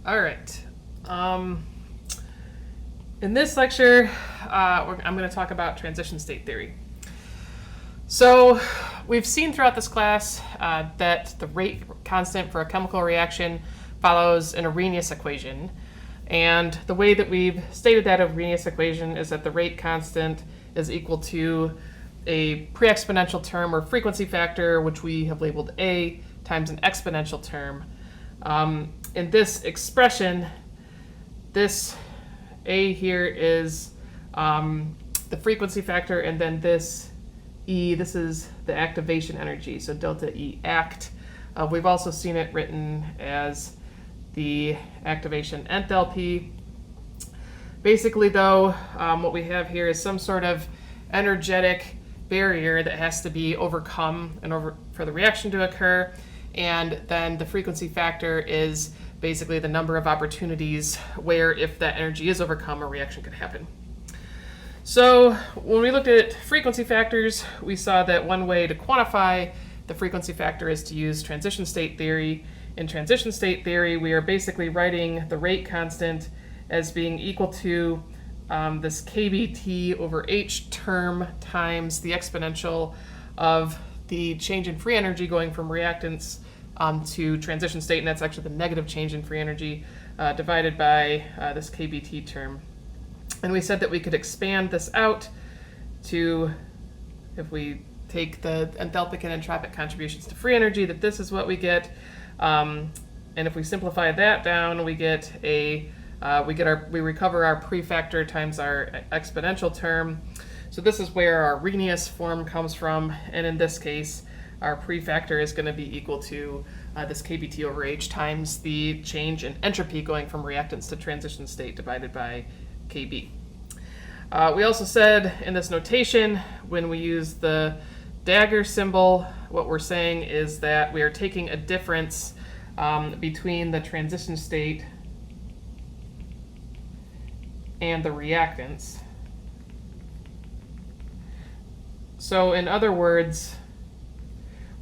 All right. In this lecture, I'm going to talk about transition state theory. So we've seen throughout this class that the rate constant for a chemical reaction follows an Arrhenius equation. And the way that we've stated that Arrhenius equation is that the rate constant is equal to a pre-exponential term or frequency factor, which we have labeled A, times an exponential term. In this expression, this A here is the frequency factor, and then this E, this is the activation energy, so delta E act. We've also seen it written as the activation enthalpy. Basically, though, what we have here is some sort of energetic barrier that has to be overcome for the reaction to occur, and then the frequency factor is basically the number of opportunities where, if that energy is overcome, a reaction could happen. So when we looked at frequency factors, we saw that one way to quantify the frequency factor is to use transition state theory. In transition state theory, we are basically writing the rate constant as being equal to this kBt over h term times the exponential of the change in free energy going from reactants to transition state, and that's actually the negative change in free energy divided by this kBt term. And we said that we could expand this out to, if we take the enthalpic and entropic contributions to free energy, that this is what we get. And if we simplify that down, we get we recover our prefactor times our exponential term. So this is where our Arrhenius form comes from, and in this case, our prefactor is going to be equal to this kBt over h times the change in entropy going from reactants to transition state divided by kB. We also said in this notation, when we use the dagger symbol, what we're saying is that we are taking a difference between the transition state and the reactants. So in other words,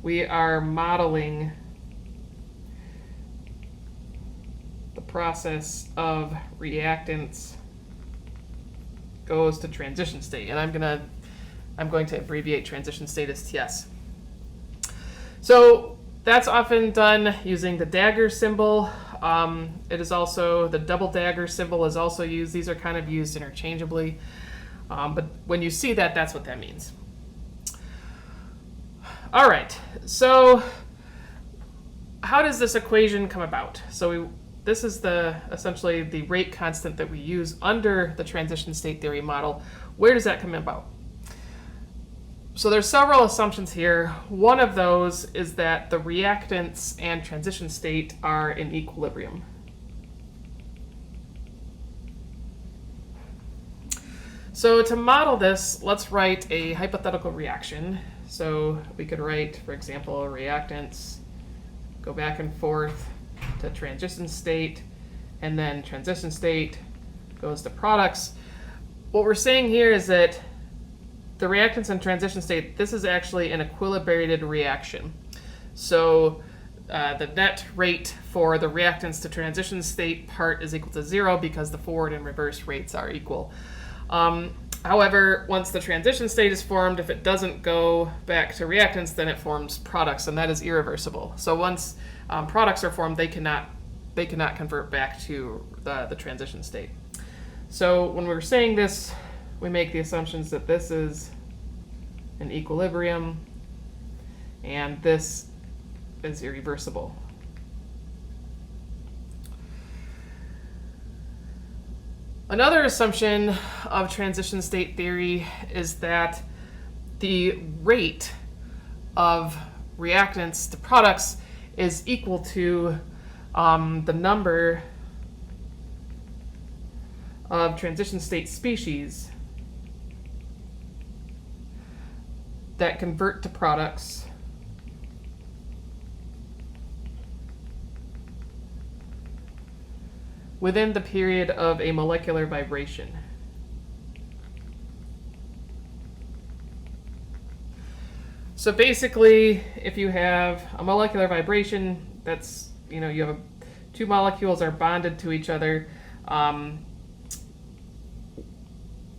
we are modeling the process of reactants goes to transition state, and I'm going to abbreviate transition state as TS. So that's often done using the dagger symbol. It is also, the double dagger symbol is also used. These are kind of used interchangeably, but when you see that, that's what that means. All right, so how does this equation come about? So this is essentially the rate constant that we use under the transition state theory model. Where does that come about? So there's several assumptions here. One of those is that the reactants and transition state are in equilibrium. So to model this, let's write a hypothetical reaction. So we could write, for example, reactants go back and forth to transition state, and then transition state goes to products. What we're saying here is that the reactants and transition state, this is actually an equilibrated reaction. So the net rate for the reactants to transition state part is equal to 0 because the forward and reverse rates are equal. However, once the transition state is formed, if it doesn't go back to reactants, then it forms products, and that is irreversible. So once products are formed, they cannot convert back to the transition state. So when we're saying this, we make the assumptions that this is an equilibrium and this is irreversible. Another assumption of transition state theory is that the rate of reactants to products is equal to the number of transition state species that convert to products within the period of a molecular vibration. So basically, if you have a molecular vibration, that's, you have two molecules are bonded to each other,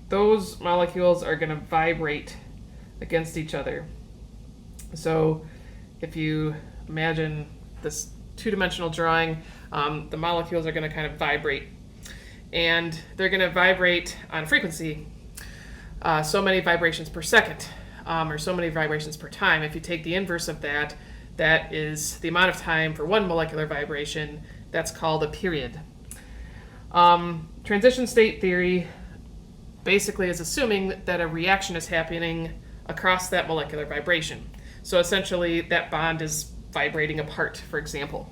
those molecules are going to vibrate against each other. So if you imagine this two-dimensional drawing, the molecules are going to kind of vibrate. And they're going to vibrate on frequency, so many vibrations per second, or so many vibrations per time. If you take the inverse of that, that is the amount of time for one molecular vibration. That's called a period. Transition state theory basically is assuming that a reaction is happening across that molecular vibration. So essentially, that bond is vibrating apart, for example.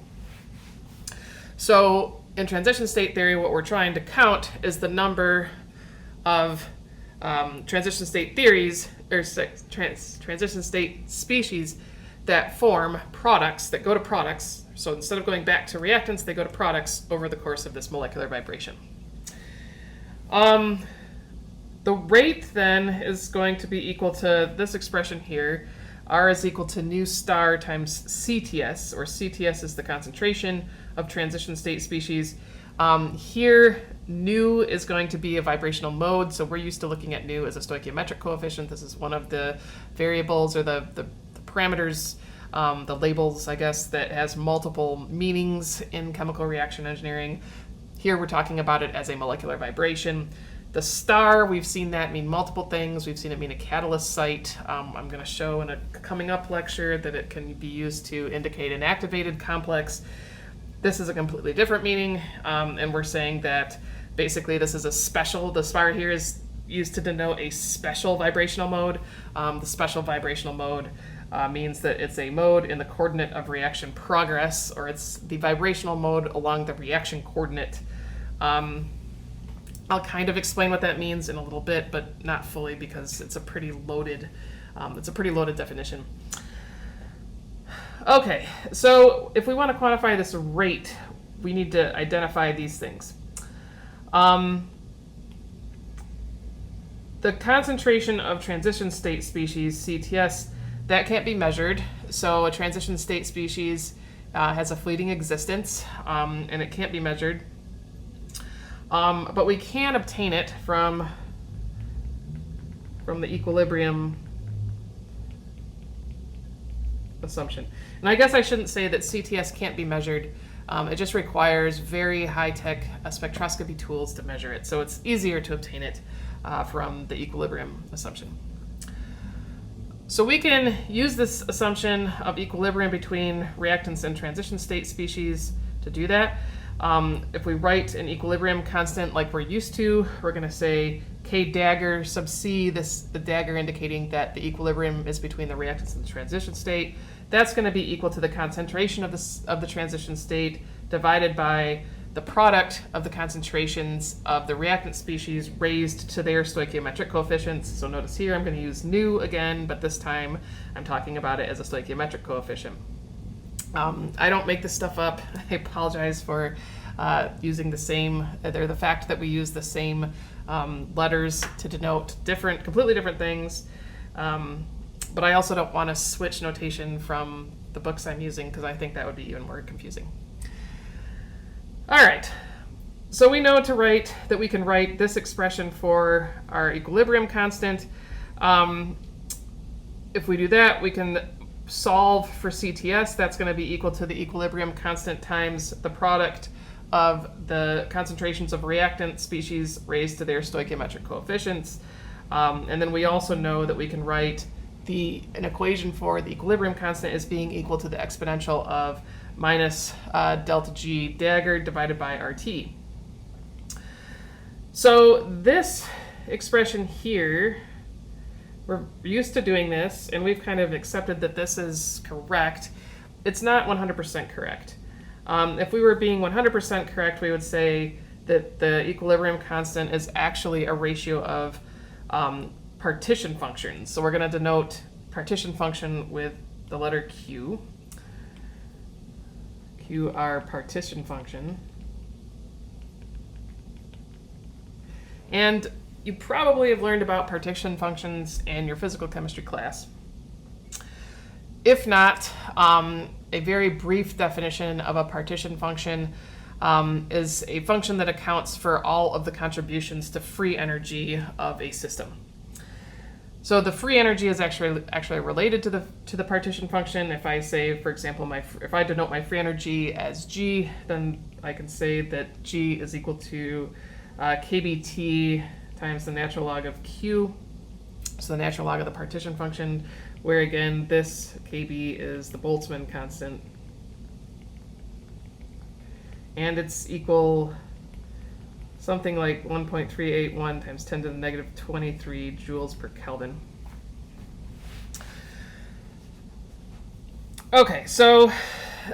So in transition state theory, what we're trying to count is the number of transition state theories, or transition state species that form products, that go to products. So instead of going back to reactants, they go to products over the course of this molecular vibration. The rate then is going to be equal to this expression here. R is equal to nu star times CTS, or CTS is the concentration of transition state species. Here, nu is going to be a vibrational mode, so we're used to looking at nu as a stoichiometric coefficient. This is one of the variables, or the parameters, the labels, I guess, that has multiple meanings in chemical reaction engineering. Here we're talking about it as a molecular vibration. The star, we've seen that mean multiple things. We've seen it mean a catalyst site. I'm going to show in a coming up lecture that it can be used to indicate an activated complex. This is a completely different meaning, and we're saying that basically this is a special, the star here is used to denote a special vibrational mode. The special vibrational mode means that it's a mode in the coordinate of reaction progress, or it's the vibrational mode along the reaction coordinate. I'll kind of explain what that means in a little bit, but not fully because it's a pretty loaded definition. Okay, so if we want to quantify this rate, we need to identify these things. The concentration of transition state species, CTS, that can't be measured. So a transition state species has a fleeting existence, and it can't be measured. But we can obtain it from the equilibrium assumption. And I guess I shouldn't say that CTS can't be measured. It just requires very high-tech spectroscopy tools to measure it. So it's easier to obtain it from the equilibrium assumption. So we can use this assumption of equilibrium between reactants and transition state species to do that. If we write an equilibrium constant like we're used to, we're going to say K dagger sub C, the dagger indicating that the equilibrium is between the reactants and the transition state. That's going to be equal to the concentration of the transition state divided by the product of the concentrations of the reactant species raised to their stoichiometric coefficients. So notice here I'm going to use nu again, but this time I'm talking about it as a stoichiometric coefficient. I don't make this stuff up. I apologize for using the same, or the fact that we use the same letters to denote completely different things. But I also don't want to switch notation from the books I'm using because I think that would be even more confusing. All right, so we know that we can write this expression for our equilibrium constant. If we do that, we can solve for CTS. That's going to be equal to the equilibrium constant times the product of the concentrations of reactant species raised to their stoichiometric coefficients. And then we also know that we can write an equation for the equilibrium constant as being equal to the exponential of minus delta G dagger divided by RT. So this expression here, we're used to doing this, and we've kind of accepted that this is correct. It's not 100% correct. If we were being 100% correct, we would say that the equilibrium constant is actually a ratio of partition functions. So we're going to denote partition function with the letter Q. Q, our partition function. And you probably have learned about partition functions in your physical chemistry class. If not, a very brief definition of a partition function is a function that accounts for all of the contributions to free energy of a system. So the free energy is actually related to the partition function. If I say, for example, if I denote my free energy as G, then I can say that G is equal to kBT times the natural log of Q. So the natural log of the partition function, where again this kB is the Boltzmann constant, and it's equal something like 1.381 times 10 to the negative 23 joules per Kelvin. Okay, so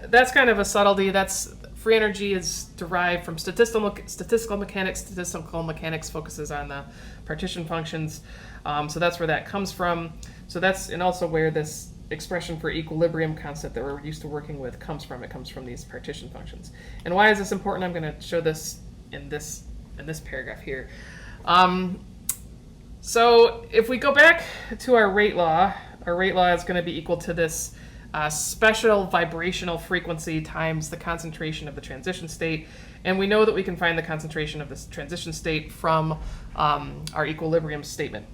that's kind of a subtlety. That's free energy is derived from statistical mechanics. Statistical mechanics focuses on the partition functions, so that's where that comes from. So that's and also where this expression for equilibrium constant that we're used to working with comes from. It comes from these partition functions. And why is this important? I'm going to show this in this paragraph here. So if we go back to our rate law is going to be equal to this special vibrational frequency times the concentration of the transition state. And we know that we can find the concentration of this transition state from our equilibrium statement.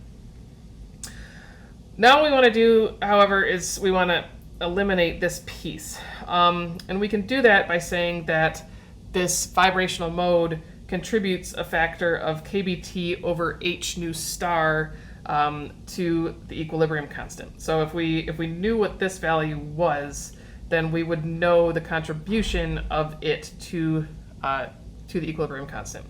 Now what we want to do, however, is we want to eliminate this piece. And we can do that by saying that this vibrational mode contributes a factor of kBT over h nu star to the equilibrium constant. So if we knew what this value was, then we would know the contribution of it to the equilibrium constant.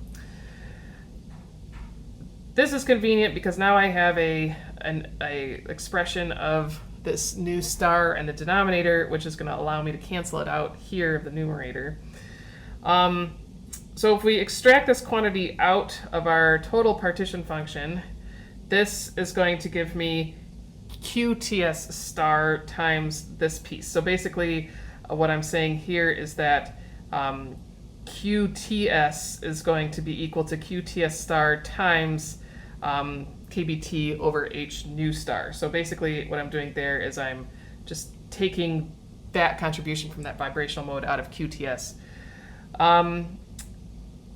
This is convenient because now I have an expression of this nu star in the denominator, which is going to allow me to cancel it out here, the numerator. So if we extract this quantity out of our total partition function, this is going to give me QTS star times this piece. So basically what I'm saying here is that QTS is going to be equal to QTS star times kBT over h nu star. So basically what I'm doing there is I'm just taking that contribution from that vibrational mode out of QTS.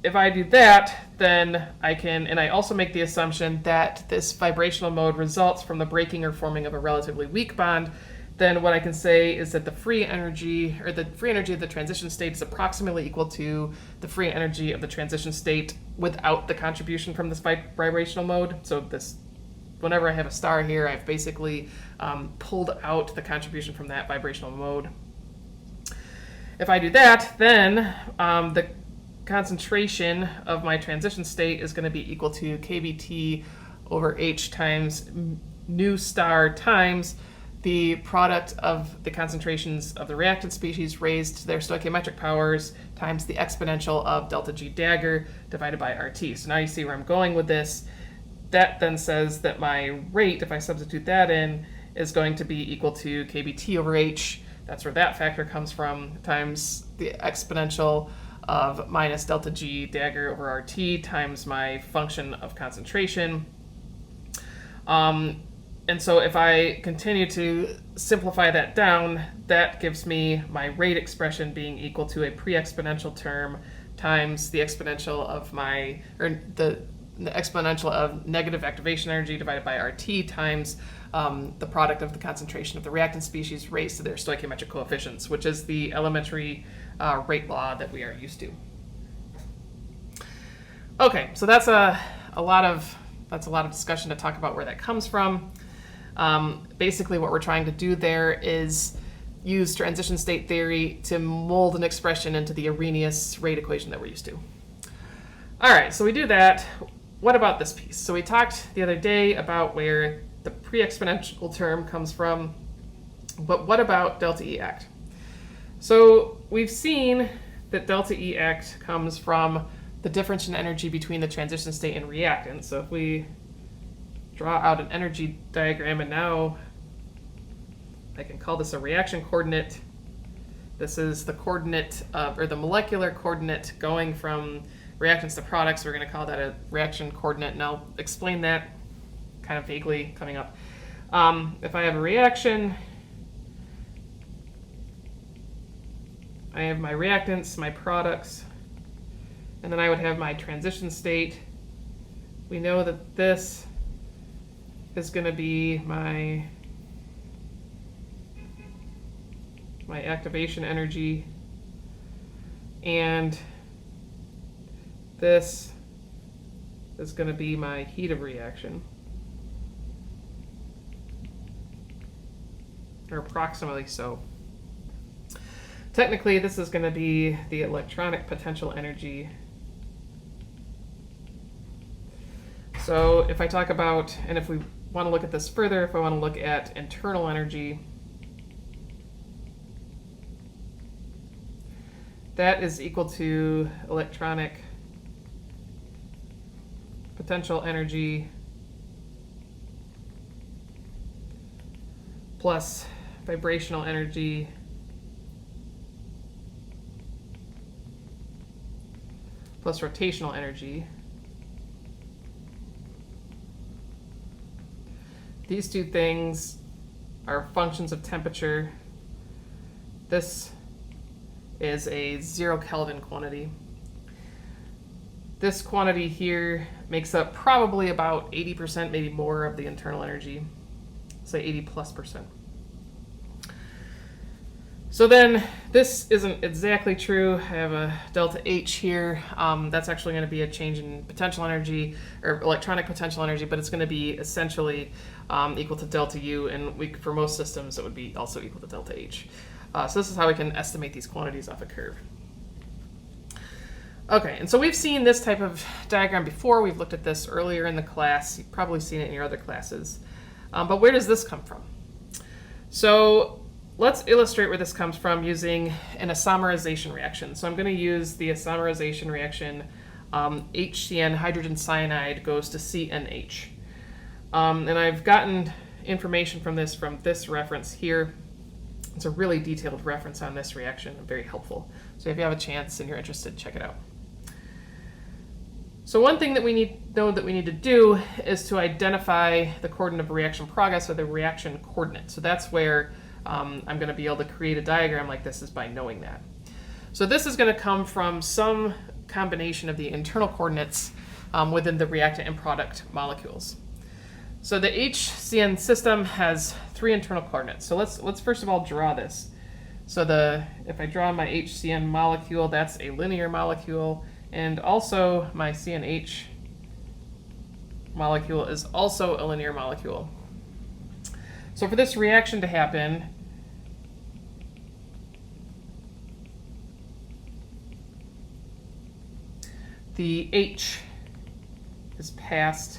If I do that, then I can, and I also make the assumption that this vibrational mode results from the breaking or forming of a relatively weak bond, then what I can say is that the free energy of the transition state is approximately equal to the free energy of the transition state without the contribution from this vibrational mode. So this, whenever I have a star here, I've basically pulled out the contribution from that vibrational mode. If I do that, then the concentration of my transition state is going to be equal to kBT over h times nu star times the product of the concentrations of the reactant species raised to their stoichiometric powers times the exponential of delta G dagger divided by RT. So now you see where I'm going with this. That then says that my rate, if I substitute that in, is going to be equal to kBT over h. That's where that factor comes from, times the exponential of minus delta G dagger over RT times my function of concentration. And so if I continue to simplify that down, that gives me my rate expression being equal to a pre-exponential term times the exponential of the exponential of negative activation energy divided by RT times the product of the concentration of the reactant species raised to their stoichiometric coefficients, which is the elementary rate law that we are used to. Okay, so that's a lot of discussion to talk about where that comes from. Basically, what we're trying to do there is use transition state theory to mold an expression into the Arrhenius rate equation that we're used to. All right, so we do that. What about this piece? So we talked the other day about where the pre-exponential term comes from, but what about delta E act? So we've seen that delta E act comes from the difference in energy between the transition state and reactant. So if we draw out an energy diagram, and now I can call this a reaction coordinate. This is the coordinate or the molecular coordinate going from reactants to products. We're going to call that a reaction coordinate, and I'll explain that kind of vaguely coming up. If I have a reaction, I have my reactants, my products, And then I would have my transition state. We know that this is going to be my activation energy, and this is going to be my heat of reaction, or approximately so. Technically, this is going to be the electronic potential energy. So if I talk about, and if we want to look at this further, if I want to look at internal energy, that is equal to electronic potential energy plus vibrational energy plus rotational energy. These two things are functions of temperature. This is a 0 Kelvin quantity. This quantity here makes up probably about 80%, maybe more, of the internal energy, say 80+%. So then this isn't exactly true. I have a delta H here. That's actually going to be a change in potential energy, or electronic potential energy, but it's going to be essentially equal to delta U, and for most systems it would be also equal to delta H. So this is how we can estimate these quantities off a curve. Okay, and so we've seen this type of diagram before. We've looked at this earlier in the class. You've probably seen it in your other classes. But where does this come from? So let's illustrate where this comes from using an isomerization reaction. So I'm going to use the isomerization reaction. HCN, hydrogen cyanide, goes to CNH. And I've gotten information from this reference here. It's a really detailed reference on this reaction, very helpful. So if you have a chance and you're interested, check it out. So one thing that we need to do is to identify the coordinate of reaction progress, or the reaction coordinate. So that's where I'm going to be able to create a diagram like this, is by knowing that. So this is going to come from some combination of the internal coordinates within the reactant and product molecules. So the HCN system has 3 internal coordinates. So let's first of all draw this. So if I draw my HCN molecule, that's a linear molecule, and also my CNH molecule is also a linear molecule. So for this reaction to happen, the H is passed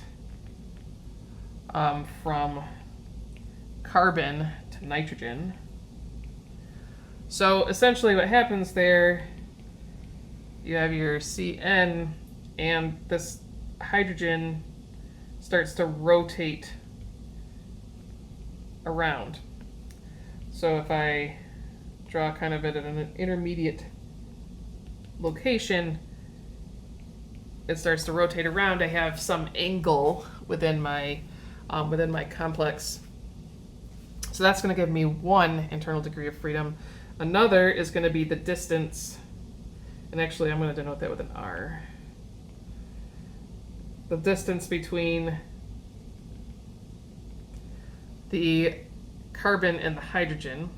from carbon to nitrogen. So essentially what happens there, you have your CN, and this hydrogen starts to rotate around. So if I draw kind of at an intermediate location, it starts to rotate around. I have some angle within my complex. So that's going to give me one internal degree of freedom. Another is going to be the distance, and actually I'm going to denote that with an R. The distance between the carbon and the hydrogen.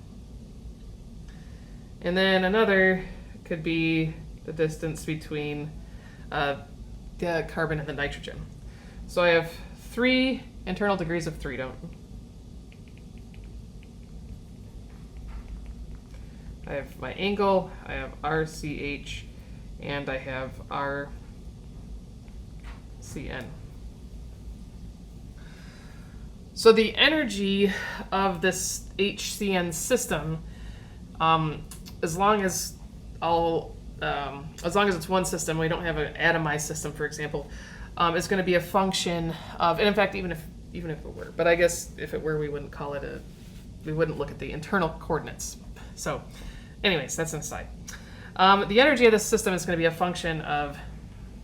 And then another could be the distance between the carbon and the nitrogen. So I have 3 internal degrees of freedom. I have my angle, I have RCH, and I have RCN. So the energy of this HCN system, as long as it's one system, we don't have an atomized system, for example, is going to be a function of, and in fact, even if it were, but I guess if it were, we wouldn't call it we wouldn't look at the internal coordinates. So anyways, that's an aside. The energy of this system is going to be a function of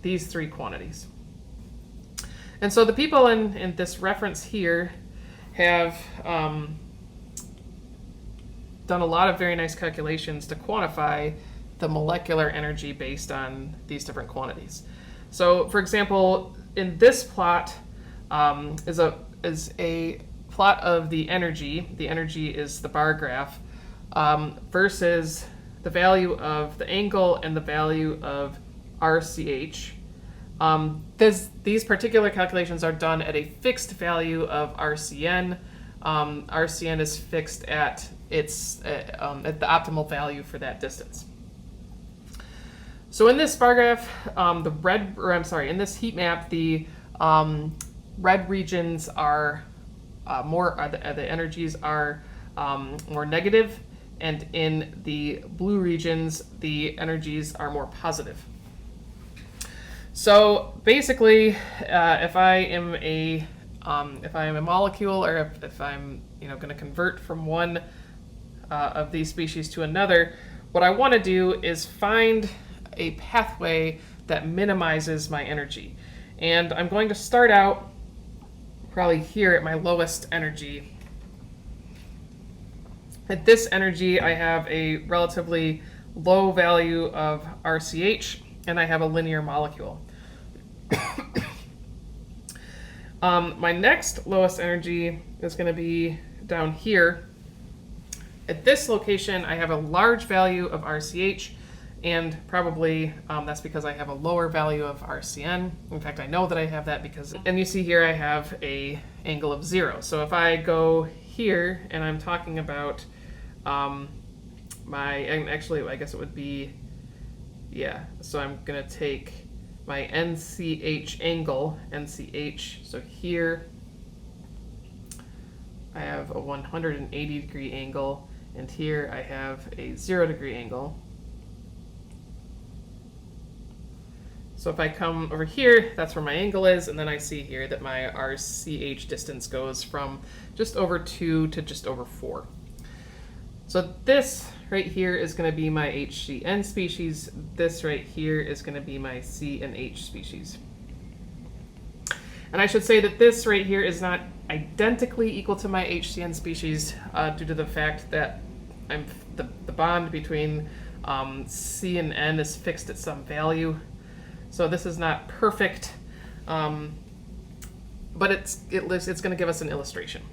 these 3 quantities. And so the people in this reference here have done a lot of very nice calculations to quantify the molecular energy based on these different quantities. So, for example, in this plot is a plot of the energy. The energy is the bar graph versus the value of the angle and the value of RCH. These particular calculations are done at a fixed value of RCN. RCN is fixed at at the optimal value for that distance. So in this bar graph, in this heat map, the red regions are the energies are more negative, and in the blue regions, the energies are more positive. So basically, if I am a molecule, or if I'm going to convert from one of these species to another, what I want to do is find a pathway that minimizes my energy. And I'm going to start out probably here at my lowest energy. At this energy, I have a relatively low value of RCH, and I have a linear molecule. My next lowest energy is going to be down here. At this location, I have a large value of RCH, and probably that's because I have a lower value of RCN. In fact, I know that I have that because, and you see here I have a angle of 0. So if I go here and I'm talking about I guess it would be, so I'm going to take my NCH angle, NCH, so here I have a 180 degree angle, and here I have a 0 degree angle. So if I come over here, that's where my angle is, and then I see here that my RCH distance goes from just over 2 to just over 4. So this right here is going to be my HCN species. This right here is going to be my C and H species. And I should say that this right here is not identically equal to my HCN species due to the fact that the bond between C and N is fixed at some value. So this is not perfect, but it's going to give us an illustration.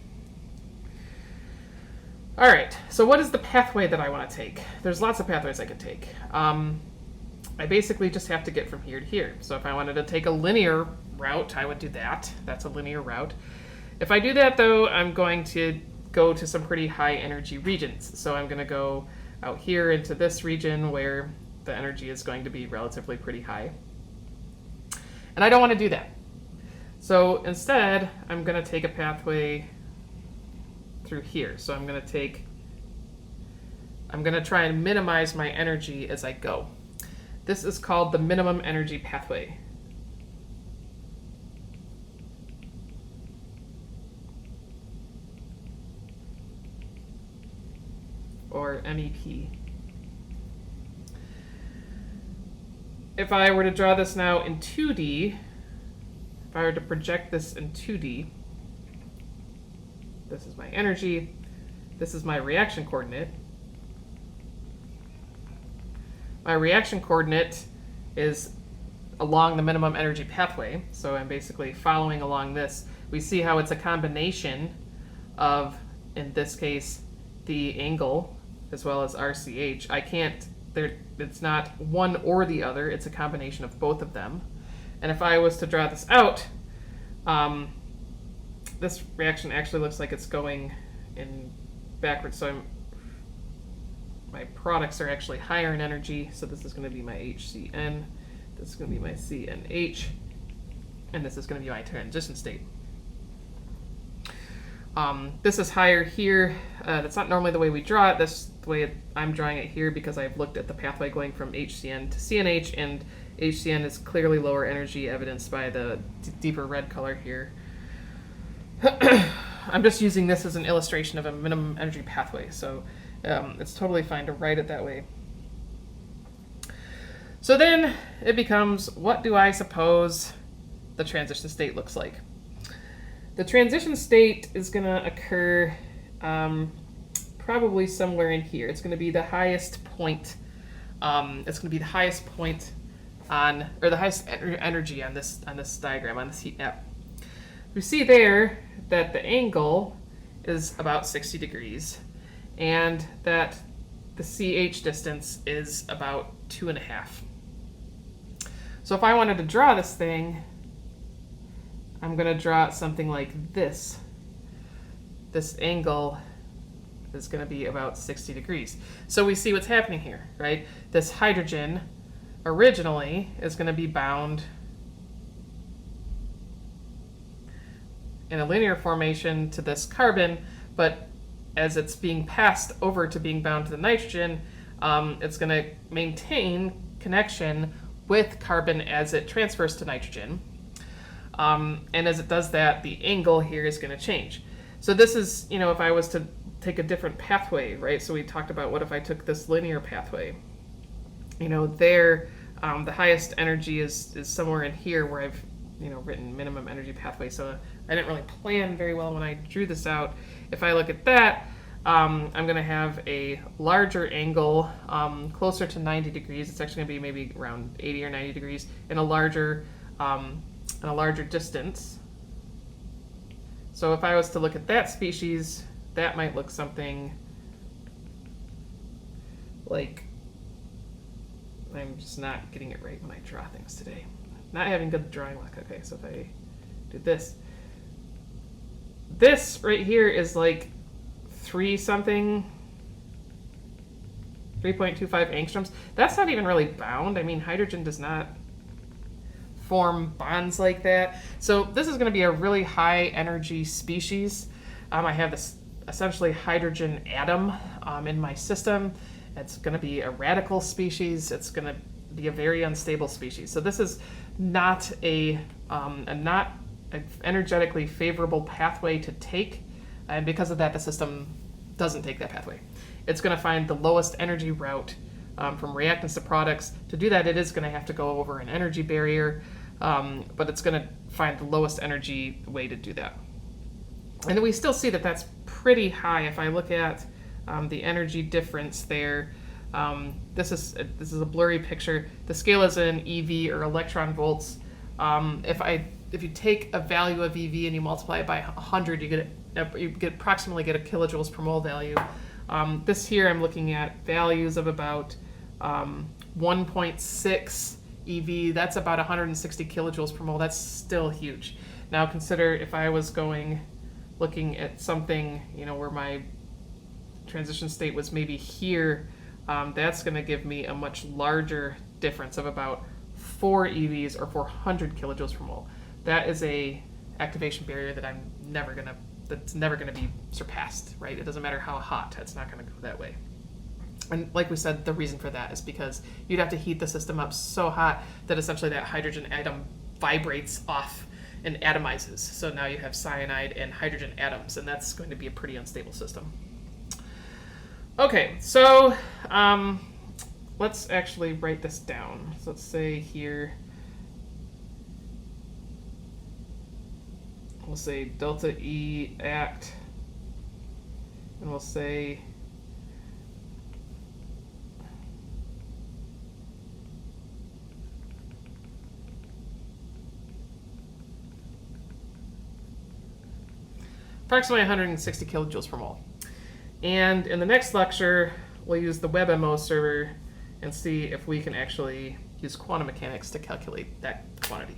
All right, so what is the pathway that I want to take? There's lots of pathways I could take. I basically just have to get from here to here. So if I wanted to take a linear route, I would do that. That's a linear route. If I do that, though, I'm going to go to some pretty high energy regions. So I'm going to go out here into this region where the energy is going to be relatively pretty high. And I don't want to do that. So instead, I'm going to take a pathway through here. So I'm going to try and minimize my energy as I go. This is called the minimum energy pathway. Or MEP. If I were to draw this now in 2D, if I were to project this in 2D, this is my energy, this is my reaction coordinate. My reaction coordinate is along the minimum energy pathway, so I'm basically following along this. We see how it's a combination of, in this case, the angle as well as RCH. It's not one or the other, it's a combination of both of them. And if I was to draw this out, this reaction actually looks like it's going in backwards. So my products are actually higher in energy. So this is going to be my HCN, this is going to be my CNH, and this is going to be my transition state. This is higher here. That's not normally the way we draw it. That's the way I'm drawing it here because I've looked at the pathway going from HCN to CNH, and HCN is clearly lower energy, evidenced by the deeper red color here. I'm just using this as an illustration of a minimum energy pathway, so it's totally fine to write it that way. So then it becomes, what do I suppose the transition state looks like? The transition state is going to occur probably somewhere in here. It's going to be the highest point it's going to be the highest point on, or the highest energy on this diagram, on this heat map. We see there that the angle is about 60 degrees, and that the CH distance is about 2.5. So if I wanted to draw this thing, I'm going to draw it something like this. This angle is going to be about 60 degrees. So we see what's happening here, right? This hydrogen originally is going to be bound in a linear formation to this carbon, but as it's being passed over to being bound to the nitrogen, it's going to maintain connection with carbon as it transfers to nitrogen. And as it does that, the angle here is going to change. So this is, if I was to take a different pathway, right? So we talked about, what if I took this linear pathway? There, the highest energy is somewhere in here where I've, written minimum energy pathway. So I didn't really plan very well when I drew this out. If I look at that, I'm going to have a larger angle, closer to 90 degrees. It's actually going to be maybe around 80 or 90 degrees, and a larger distance. So if I was to look at that species, that might look something like, I'm just not getting it right when I draw things today. Not having good drawing luck. Okay, so if I do this right here is like 3.25 angstroms. That's not even really bound. I mean, hydrogen does not form bonds like that. So this is going to be a really high energy species. I have this essentially hydrogen atom in my system. It's going to be a radical species. It's going to be a very unstable species. So this is not a not an energetically favorable pathway to take, and because of that, the system doesn't take that pathway. It's going to find the lowest energy route from reactants to products. To do that, it is going to have to go over an energy barrier, but it's going to find the lowest energy way to do that. And we still see that that's pretty high. If I look at the energy difference there, this is a blurry picture. The scale is in EV or electron volts. If you take a value of EV and you multiply it by 100, you approximately get a kilojoules per mole value. This here, I'm looking at values of about 1.6 EV. That's about 160 kilojoules per mole. That's still huge. Now consider if I was looking at something, where my transition state was maybe here, that's going to give me a much larger difference of about 4 EVs or 400 kilojoules per mole. That is a activation barrier that that's never going to be surpassed, right? It doesn't matter how hot, it's not going to go that way. And like we said, the reason for that is because you'd have to heat the system up so hot that essentially that hydrogen atom vibrates off and atomizes. So now you have cyanide and hydrogen atoms, and that's going to be a pretty unstable system. Okay, so let's actually write this down. So let's say here, we'll say delta E act, and we'll say approximately 160 kilojoules per mole. And in the next lecture, we'll use the WebMO server and see if we can actually use quantum mechanics to calculate that quantity.